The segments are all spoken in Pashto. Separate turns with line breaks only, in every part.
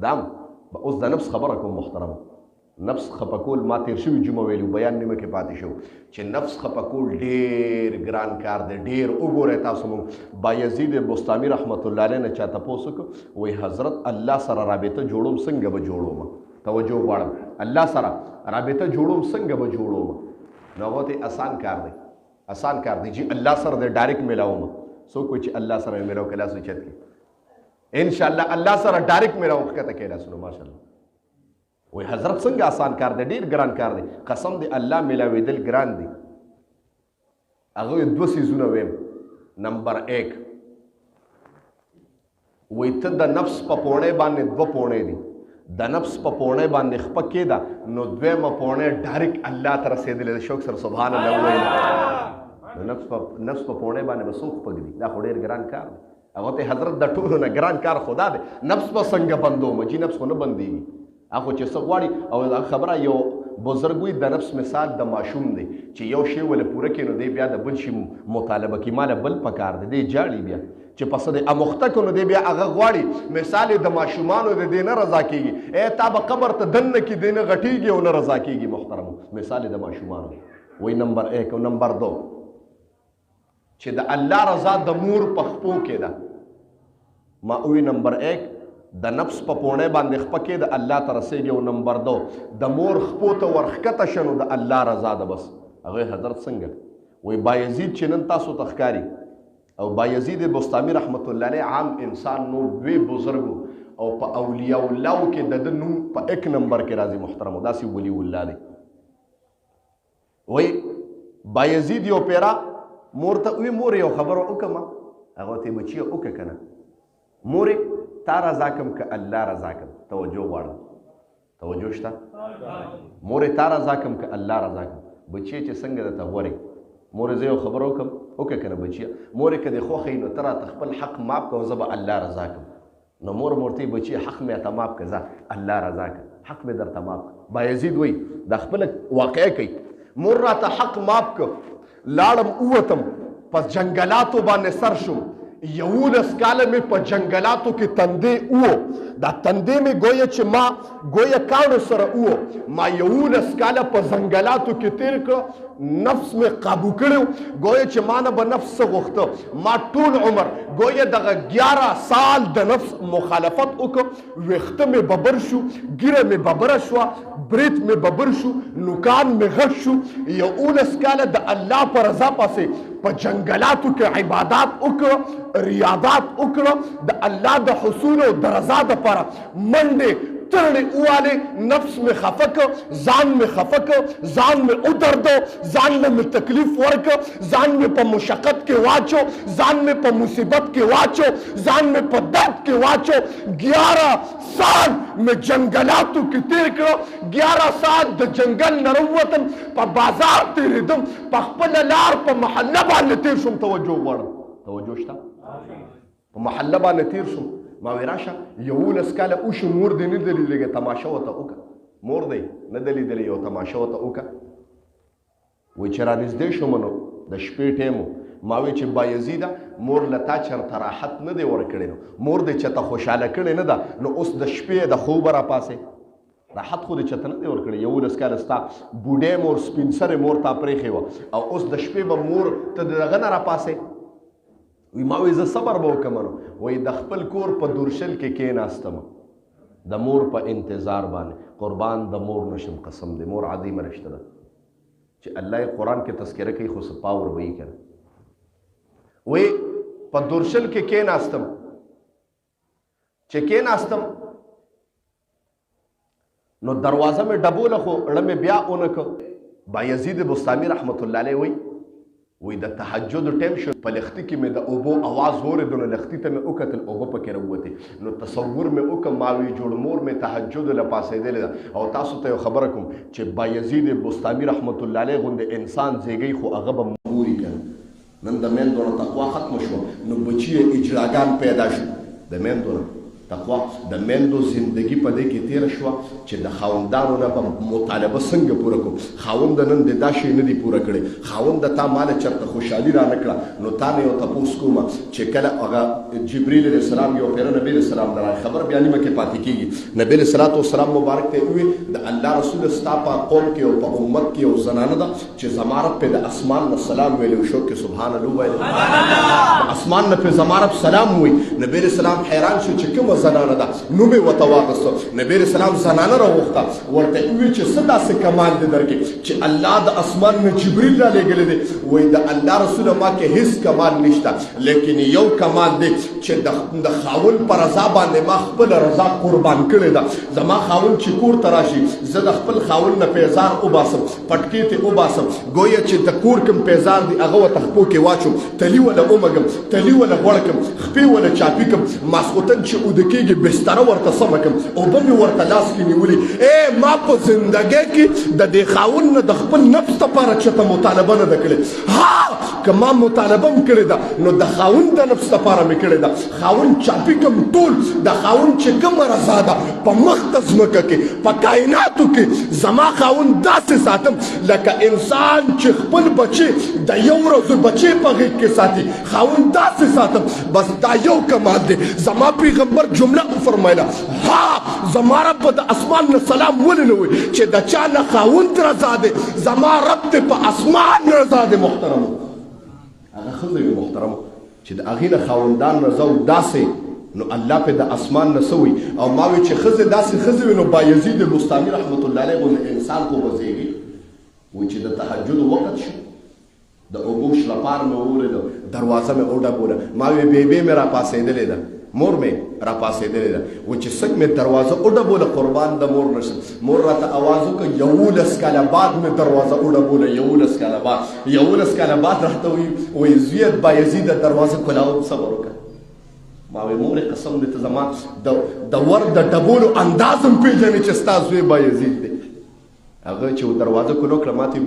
دام اوس د نفس خبره کوم محترمه. نفس خپکول ما تیر شوي جمعه ویلو بیان نیمه کې پاتې شو چې نفس خپکول ډېر ګران کار دی. ډېر وګورئ تاسو مونږ بایزید بستامي رحمت الله علیه نه چا تپوس وکړو وایي حضرت الله سره رابطه جوړوم څنګه به جوړوم؟ توجه غواړم. الله سره رابطه جوړوم څنګه به جوړوم؟ نو هغه ته آسان کار دی. آسان کار دی چې الله سره د ډایرکټ میلاوم. څوک وایي چې الله سره میلاو کله سو چت کې انشاءالله الله سره ډایرکټ میلاو کته کې لاسونو ماشاءالله. وای حضرت څنګه آسان کار دی؟ ډیر ګران کار دی. قسم دی الله ملاویدل ګران دی. هغه دوه سیزونه ویم. نمبر 1 وای ته د نفس په پونه باندې دوه پونه دي. د نفس په پونه باندې خپکې ده نو دویمه پونه ډایرکټ الله ته رسېدلې. شوق سره سبحان الله وایي. نو نفس په پونه باندې به څوک خپک دي؟ دا خو ډیر ګران کار دی. هغه ته حضرت د ټولو نه ګران کار خدا دی. نفس په څنګه بندوم؟ چې نفس خو نه بندېږي. هغه چې څه غواړي او خبره یو بزرګ وي د نفس مثال د ماشوم دی چې یو شی ولې پوره کړي نو دی بیا د بل شي مطالبه کوي ماله بل پکار دی. دی جاړي بیا چې پس د اموخته کو نو دی بیا هغه غواړي. مثال د ماشومانو د دې نه رضا کېږي. ای تا به قبر ته دننه کې دی نه غټېږي او نه رضا کېږي. محترمو مثال د ماشومانو وایي. نمبر 1 او نمبر 2 چې د الله رضا د مور په خپو کې ده. ما وی نمبر 1 د نفس په پونه باندې خپکې د الله ته رسېږي او نمبر 2 د مور خپو ته ورښکته شنو د الله رضا ده. بس هغه حضرت څنګه وایي بایزید چې نن تاسو ته ښکاري او بایزید بستامي رحمت الله علیه عام انسان نو دوی بزرګو او په اولیاء الله کې د ده نوم په 1 نمبر کې راځي. محترمو داسې ولی الله دی. وایي بایزید یو پیرا مور ته وی مور یو خبره وکړم. هغه ته بچیه وکړه که نه مورې تا رضا کم که الله رضا کم. توجه غواړم. توجه شته؟ مورې تا رضا کم که الله رضا کم. بچیه چې څنګه درته غورې مورې زه یو خبره وکړم وکړه که نه بچیه مورې که دې خوښوي نو ته راته خپل حق ماف کوه زه به الله رضا کم. نو مور ورته بچیه حق مې ته ماف کړه ځه الله رضا کړه حق مې درته ماف کړه. بایزید وایي دا خپله واقعه کوي. مور راته حق ماف کړه لاړم ووتم په جنګلاتو باندې سر شوم. 11 کاله مې په جنګلاتو کې تندې وو. دا تندې مې گویا چې ما گویا کاڼو سره وو. ما 11 کاله په ځنګلاتو کې تیر کړ. نفس مې قابو کړو. گویا چې ما نه به نفس څه غوښته. ما ټول عمر گویا دغه 11 سال د نفس مخالفت وکړ. ویښته مې ببر شو ګیره مې ببره شوه برېت مې ببر شو نوکان مې غټ شو. 11 کاله د الله په رضا پسې په جنګلاتو کې عبادات وکړه ریاضات وکړه د الله د حصول او د رضا دپاره منډې ترړې ووالې. نفس مې خفه کړ ځان مې خفه کړ ځان مې ودرده ځان مې تکلیف ورکړ ځان مې په مشقت کې واچو ځان مې په مصیبت کې واچو ځان مې په درد کې واچو. 11 سال مې جنګلاتو کې تیر کړه. 11 سال د جنګل نه راووتم په بازار تېرېدم په خپله لار په محله باندې تیر شوم. توجه غواړم. توجه شته؟ په محله باندې تیر شوم. ما وی راشه 11 کاله وشو مور دې نه دی لیدلې تماشه ورته وکړه. مور دی نه دی لیدلې یو تماشه ورته وکړه. وایي چې رانږدې شوم نو د شپې ټیم و. ما وی چې بایزیده مور له تا چېرته راحت نه دی ورکړی نو مور دې چې ته خوشحاله کړې نه ده نو اوس د شپې د خوبه راپاسې راحت خو دې چېرته نه دی ورکړی. 11 کاله ستا بوډۍ مور سپین سرې مور تا پرېښې وه او اوس د شپې به مور ته د هغه نه راپاسې. وی ما وی زه صبر به وکړم نو. وایي د خپل کور په دورشل کې کېناستم د مور په انتظار باندې. قربان د مور نشم قسم دی مور عظیمه رشته ده چې الله یې قرآن کې تذکره کوي خو څه پاور به یې کنه. وایي په دورشل کې کېناستم چې کېناستم نو دروازه مې ډبوله خو ړه مې بیا ونه کړ. بایزید بستامي رحمت الله علیه وایي وی د تهجد ټیم شو په لښتي کې مې د اوبو اواز اورېدو نو لښتي ته مې وکتل اوبه پکې راووتې نو تصور مې وکړ ما وی جوړ مور مې تهجد له پاسېدلې ده. او تاسو ته یو خبره کوم چې بایزید بستامي رحمت الله علیه غوندې انسان زیږی خو هغه به موري کړه. نن د میندو نه تقوا ختمه شوه نو بچي یې اجراګان پیدا شو د میندو نه تقوا د میندو زندگی په دې کې تیر شو چې د خاوندانو نه په مطالبه څنګه پوره کو خاوند نن د دا شی نه دی پوره کړي خاوند تا مال چرته خوشحالي را نکړه نو تا نه یو تاسو کوم چې کله هغه جبرئیل علیه السلام یو پیر نبی علیه السلام درا خبر بیان مکه پاتې کیږي نبی علیه السلام مبارک ته وی د الله رسول ستا په قوم کې او په امت کې او زنانه ده چې زمارت په د اسمان نه سلام ویلو شو کې سبحان الله ویل اسمان نه په زمارت سلام وی نبی علیه السلام حیران شو چې کوم زنانه ده نو به وتواغسو نبی علیه السلام زنانه راوخته ورته وی چې صدا سه کمال دې درکې چې الله د اسمان نه جبرئیل را لګل دي وای د الله رسول ما کې هیڅ کمال نشته لیکن یو کمال دی چې د خاون پر رضا باندې ما خپل رضا قربان کړی ده زما خاون چې کور تراشي زه د خپل خاون نه پیزار وباسم پټکی ته وباسم گویا چې د کور کوم پیزار دی هغه تخپو کې واچو تلی ولا اومګم تلی ولا وړکم خپې ولا چاپی کوم ماسخوتن چې ودکیږي بستر ورته سمکم او به ورته لاس کې نیولې اے ما په زندګۍ کې د دې خاون نه د خپل نفس لپاره چې مطالبه نه کړې ها کما مطالبه کړې ده نو د خاون د نفس لپاره مې کړې ده خاون چاپی کوم ټول د خاون چې کوم رضا ده په مختص مکه کې په کائناتو کې زما خاون داسې ساتم لکه انسان چې خپل بچي د یو ورځ بچي په غېږ کې ساتي خاون داسې ساتم بس دا یو کمال دی زما پیغمبر جمله فرمایله ها زما رب د اسمان نه سلام ولې نه وي چې د چا نه خاوند رضا دی زما رب ته په اسمان رضا دی محترمو هغه ښځه محترمو چې د هغې نه خاوندان رضا و داسې نو الله په د اسمان نه سوي او ما وی چې ښځې داسې ښځې وي نو بایزید بستاني رحمت الله علیه غوندې انسان خو به زیږي وایي چې د تهجد وخت شو د اوبو شلپار مې واورېده دروازه مې وډبوله ما وی بیبي مې راپاڅېدلې ده مور مې راپاڅېدلې ده وایي چې څنګه مې دروازه وډبوله قربان د مور نشم مور راته اواز وکړ 11 کاله بعد مې دروازه وډبوله 11 کاله بعد 11 کاله بعد راته وایي زویه بایزید دروازه کولاو صبر وکړه ما وی مور قسم دې ته زما د ور د ډبولو انداز هم پېژنې چې ستا زوی بایزید دی هغه چې دروازه کولو کړه ما ته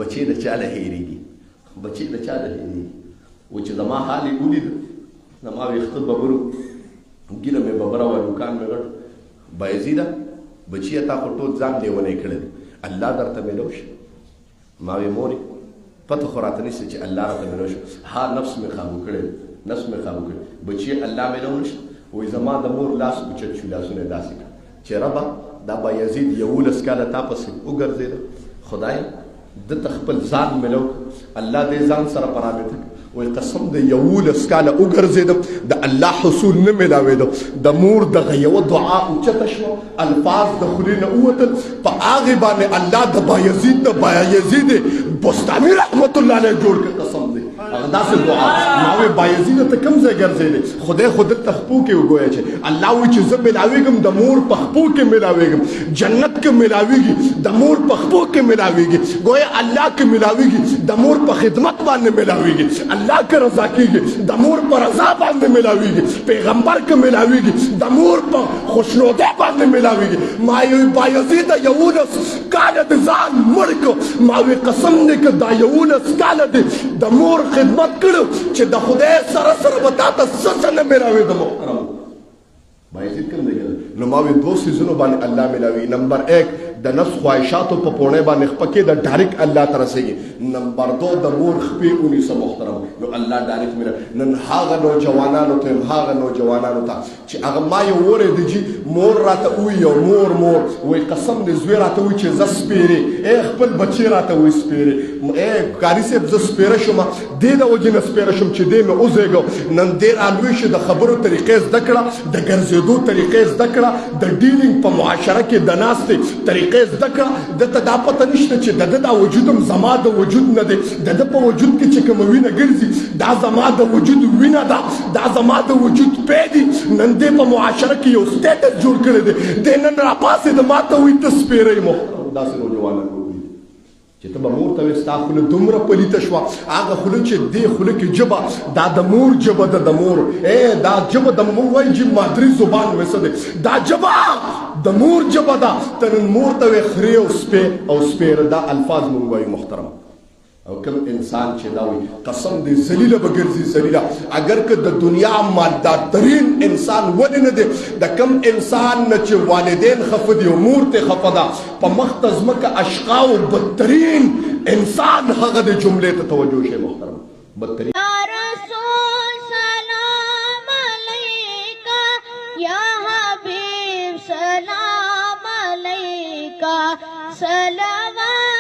بچی د چا نه هېرېږي بچی د چا نه هېرېږي و چې زما حال یې ولید زما ویښته ببرو ګیله مې ببره وه نوکان مې غټ بایزیده بچیه تا خو ټول ځان لیونی کړی دی الله درته میلو شي ما وی مورې پته خو راته نیسته چې الله راته میلو شي ها نفس مې قابو کړی نفس مې قابو کړی بچیه الله میلو نشي وایي زما د مور لاس اوچت شو لاسونه یې داسې کړه چې ربه دا بایزید 11 کاله تا پسې وګرځېده خدای دته خپل ځان میلو الله دې ځان سره په رابطه وی قسم د 11 کاله وګرځېدم د الله حصول نه میلاوېده د مور دغه یوه دعا اوچته شوه الفاظ د خولې نه ووتل په هغې باندې الله د بایزید بستاني رحمت الله علیه جوړ کړ قسم دی هغه داسې دعا ما وی بایزیده ته کوم ځای ګرځېدې خدای خو دلته خپو کې وګویه چې الله وایي چې زه میلاوېږم د مور په خپو کې میلاوېږم جنت کې میلاوېږي د مور په خپو کې میلاوېږي ګویا الله کې میلاوېږي د مور په خدمت باندې میلاوېږي الله کې رضا کېږي د مور په رضا باندې میلاوېږي پیغمبر کې میلاوېږي د مور په خوشنودۍ باندې میلاوېږي ما یې بایزیده 11 کاله د ځان مړ کړ ما وی قسم دی که دا 11 کاله دی د مور خدمت کړو چې د خدای سره سره به تا ته څه نه میلاوېده محترم بایزید کوم دی نو ما وی 2 سیزونو باندې الله میلاوي نمبر 1 د نفس خواهشاتو په پوڼې باندې خپکې د ډایرک الله ته رسېږي نمبر 2 د مور خپې ونیسه محترم نو الله ډایرک میلا نن هغه نوجوانانو ته هغه نوجوانانو ته چې هغه ما یې اورېده چې مور راته ووایي مور وایي قسم دې زوی راته وایي چې زه سپېرې ای خپل بچی راته وایي سپېرې ای کاري صاحب زه سپېره شوم دې د وجې نه سپېره شوم چې دې مې وزېږو نن دې رالوی شي د خبرو طریقې زده کړه د ګرځېدو طریقې زده کړه د ډیلینګ په معاشره کې د ناستې طریقې زده کړه دته دا پته نشته چې د ده دا وجود هم زما د وجود نه دی د ده په وجود کې چې کومه وینه ګرځي دا زما د وجود وینه ده دا زما د وجود پی دی نن دې په معاشره کې یو سټیټس جوړ کړی دی دې نن راپاڅېده ما ته وایي ته سپېری محترم داسې نوجوانان چې ته به مور ته وایې ستا خوله دومره پلیته شوه هغه خوله چې دې خوله کې ژبه دا د مور ژبه ده د مور دا ژبه د مور وایي چې مادري زبان وایي څه دی دا ژبه د مور ژبه ده ته نن مور ته وایې خرې او سپی او سپېره دا الفاظ مونږ وایو محترم او کوم انسان چې دا وي قسم دې ذلیله به ګرځي ذلیله اگر که د دنیا ماده‌ترین انسان ولې نه دی د کوم انسان نه چې والدین خفه دي او مور ته خفه ده په مخ ته ځمکه اشقا او بدترین انسان هغه د جملې ته توجه شي محترم بدترین
सलाम अलैका सलावत